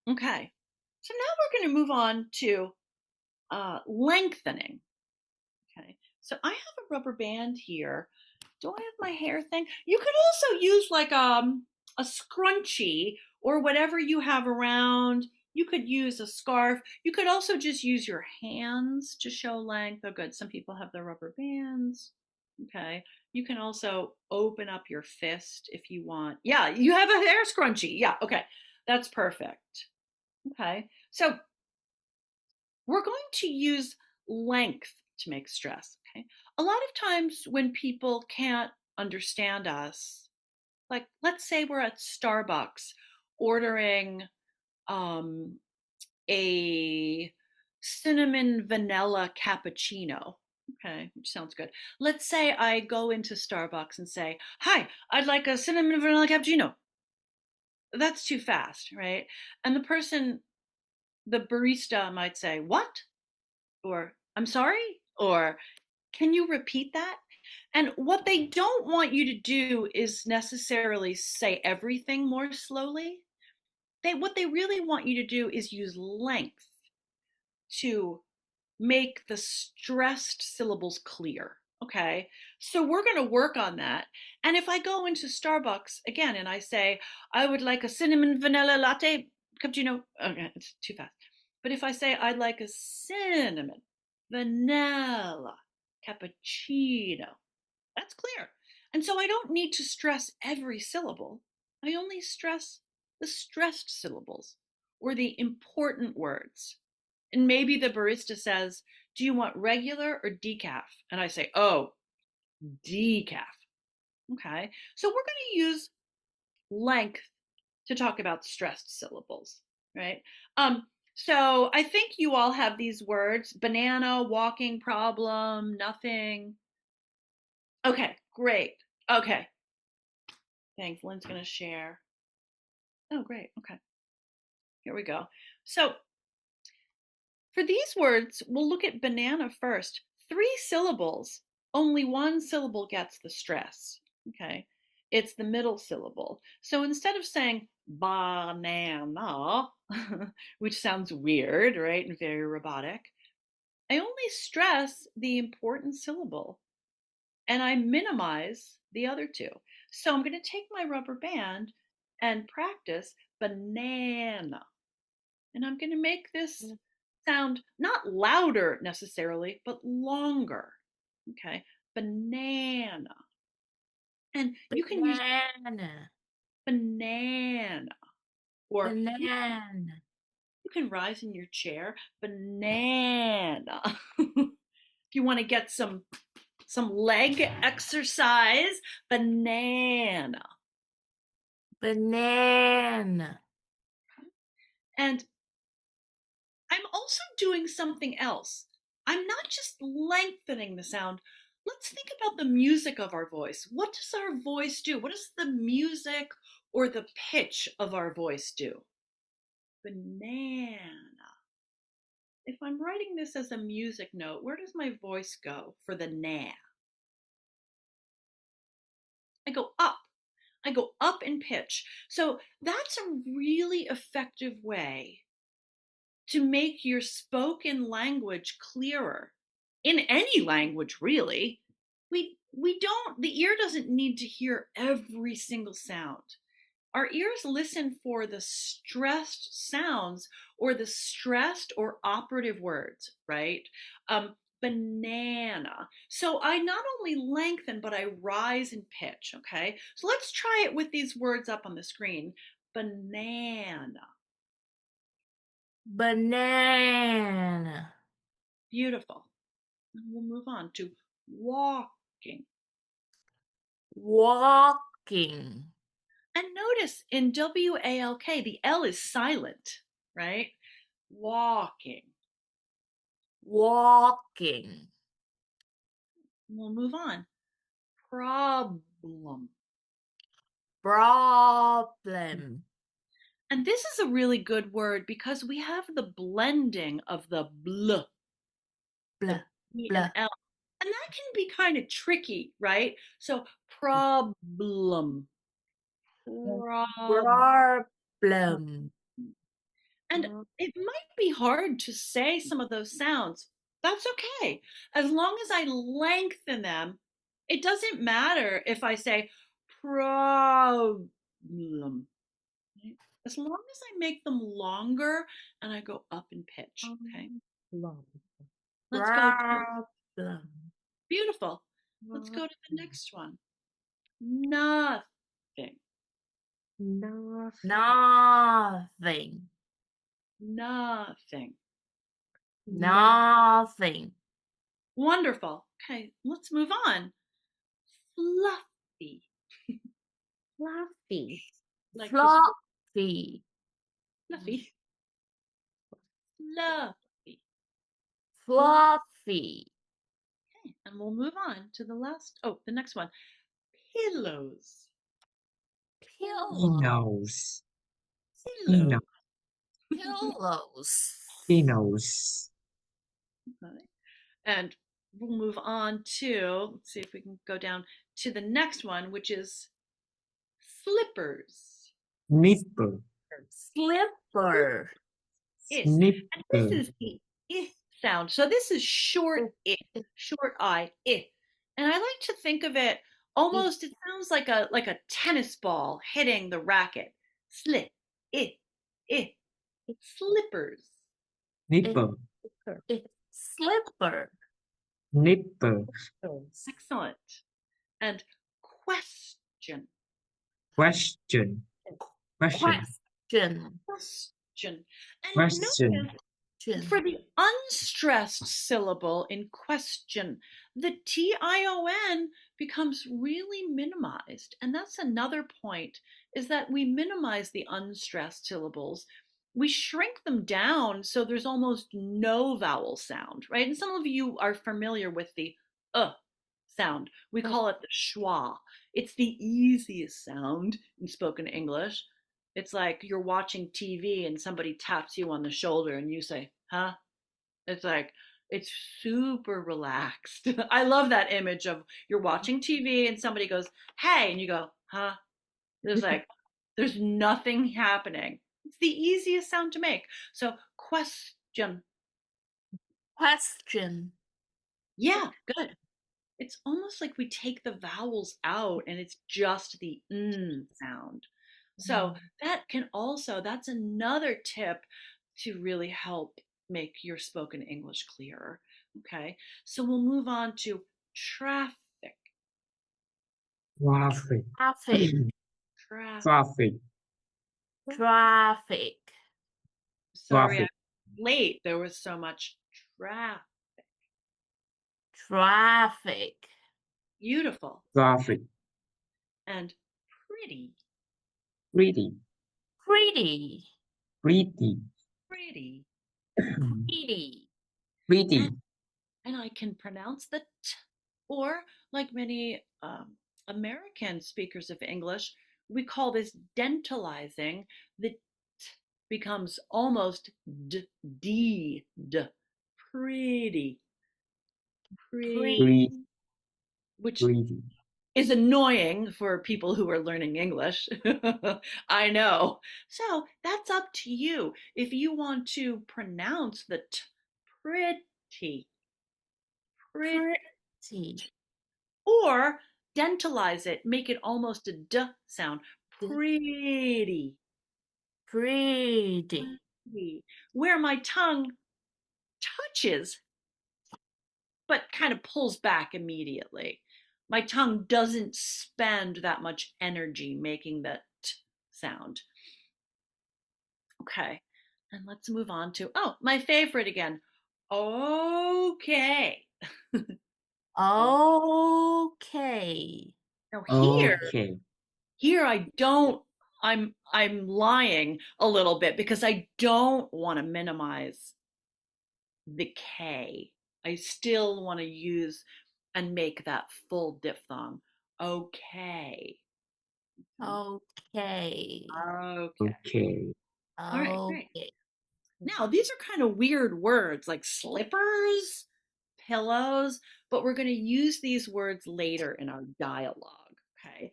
Okay. So now we're going to move on to lengthening. Okay. So I have a rubber band here. Do I have my hair thing? You could also use like a scrunchie or whatever you have around. You could use a scarf. You could also just use your hands to show length. Oh, good. Some people have the rubber bands. Okay. You can also open up your fist if you want. Yeah, you have a hair scrunchie. Yeah, okay. That's perfect. Okay. So we're going to use length to make stress. Okay. A lot of times when people can't understand us, like let's say we're at Starbucks ordering um, a cinnamon vanilla cappuccino. Okay, which sounds good. Let's say I go into Starbucks and say, "Hi, I'd like a cinnamon vanilla cappuccino." That's too fast, right? And the barista might say, "What?" Or "I'm sorry?" or "Can you repeat that?" And what they don't want you to do is necessarily say everything more slowly. What they really want you to do is use length to make the stressed syllables clear. Okay. So we're going to work on that. And if I go into Starbucks again and I say, "I would like a cinnamon vanilla latte cappuccino," okay, it's too fast. But if I say, "I'd like a cinnamon vanilla cappuccino," that's clear. And so I don't need to stress every syllable. I only stress the stressed syllables or the important words. And maybe the barista says, "Do you want regular or decaf?" And I say, "Oh, decaf." Okay. So we're going to use length to talk about stressed syllables, right? So I think you all have these words: banana, walking problem, nothing. Okay, great. Okay, thanks. Lynn's going to share. Oh, great. Okay, here we go. So for these words, we'll look at banana first. 3 syllables, only one syllable gets the stress. Okay, it's the middle syllable. So instead of saying banana, which sounds weird, right, and very robotic, I only stress the important syllable and I minimize the other two. So I'm going to take my rubber band and practice banana. And I'm going to make this sound not louder necessarily, but longer. Okay, banana. And you can use Banana. banana, or Banana. you can rise in your chair, banana. If you want to get some leg exercise, banana. Banana. And I'm also doing something else. I'm not just lengthening the sound. Let's think about the music of our voice. What does our voice do? What does the music or the pitch of our voice do? Banana. If I'm writing this as a music note, where does my voice go for the na? I go up. I go up in pitch. So that's a really effective way to make your spoken language clearer in any language, really. We don't, the ear doesn't need to hear every single sound. Our ears listen for the stressed sounds or the stressed or operative words, right? Banana. So I not only lengthen, but I rise in pitch. Okay. So let's try it with these words up on the screen. Banana. Banana. Beautiful. And we'll move on to walking. Walking. And notice in WALK, the L is silent, right? Walking. Walking. We'll move on. Problem. Problem. And this is a really good word because we have the blending of the bl, the Blah. B and Blah. L. And that can be kind of tricky, right? So problem. Problem. Problem. And it might be hard to say some of those sounds. That's okay. As long as I lengthen them, it doesn't matter if I say problem. Right? As long as I make them longer and I go up in pitch. Okay. Problem. Let's go to Problem. beautiful. Let's go to the next one. Nothing. Nothing. Nothing. Nothing. Wonderful. Okay, let's move on. Fluffy. Fluffy. Like this word, Fluffy. fluffy. Fluffy. Fluffy. Okay, and we'll move on to the last. Oh, the next one. Pillows. Pillow. Pinos, Pillows. Pillows. Pinos, Okay. And we'll move on to, let's see if we can go down to the next one, which is slippers. Nipple, Slipper. Is. And this Nipple, is the I sound. So this is short I, short I. And I like to think of it almost, it sounds like a tennis ball hitting the racket. Slip, I, slippers. Nipple, Slipper. Nipple, Excellent. And question. question, question, Question. Question. And question, notice for the unstressed syllable in question, the TION becomes really minimized. And that's another point, is that we minimize the unstressed syllables. We shrink them down so there's almost no vowel sound, right? And some of you are familiar with the sound. We call it the schwa. It's the easiest sound in spoken English. It's like you're watching TV and somebody taps you on the shoulder and you say, huh? It's like, it's super relaxed. I love that image of you're watching TV and somebody goes, hey, and you go, huh? There's nothing happening. It's the easiest sound to make. So, question. Question. Yeah, good. It's almost like we take the vowels out and it's just the sound. So that's another tip to really help make your spoken English clearer. Okay, so we'll move on to traffic. traffic, Traffic. traffic, Traffic. Sorry, I'm traffic, late. There was so much traffic. Traffic. Beautiful. traffic, And pretty. pretty, Pretty. pretty, Pretty. Pretty. pretty, And I can pronounce the t, or like many American speakers of English, we call this dentalizing. The t becomes almost d, pretty, pretty, pretty, which pretty. is annoying for people who are learning English. I know. So that's up to you. If you want to pronounce the t, pretty, pretty, Pretty. or dentalize it, make it almost a d sound. Pretty. Pretty. Where my tongue touches, but kind of pulls back immediately. My tongue doesn't spend that much energy making that t sound. Okay. And let's move on to, oh, my favorite again. Okay. Okay. Now Okay, here I don't, I'm lying a little bit because I don't want to minimize the K. I still want to use and make that full diphthong. Okay. Okay. Okay. okay. All right, great. Okay. Now, these are kind of weird words like slippers, pillows, but we're going to use these words later in our dialogue. Okay.